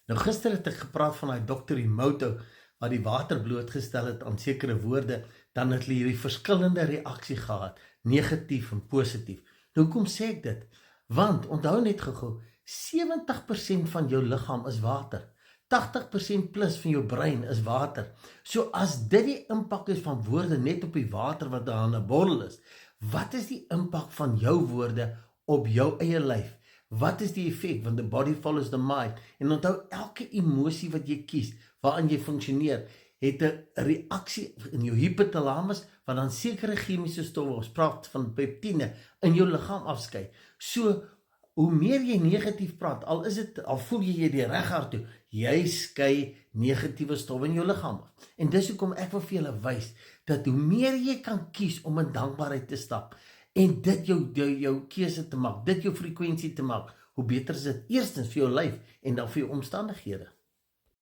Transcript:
Nou gister het ek gepraat van die Dr. Emoto wat die water blootgestel het aan sekere woorde, dan het hulle hierdie verskillende reaksie gehad, negatief en positief. Nou hoekom sê ek dit? Want onthou net gou, 70% van jou liggaam is water. 80% plus van jou brein is water. So as dit die impak is van woorde net op die water wat daar in 'n bottel is, wat is die impak van jou woorde op jou eie lyf? Wat is die effek? Want the body follows the mind. En onthou, elke emosie wat jy kies, waarin jy funksioneer, het 'n reaksie in jou hypothalamus, wat dan sekere chemiese stowwe, ons praat van peptine, in jou liggaam afskei. So, hoe meer jy negatief praat, al voel jy die reghart toe, jy skei negatiewe stowwe in jou liggaam af. En dis hoekom ek wil vir julle wys, dat hoe meer jy kan kies om in dankbaarheid te stap, en dit jou keuse te maak, dit jou frekwensie te maak, hoe beter is dit eerstens vir jou lyf, en dan vir jou omstandighede.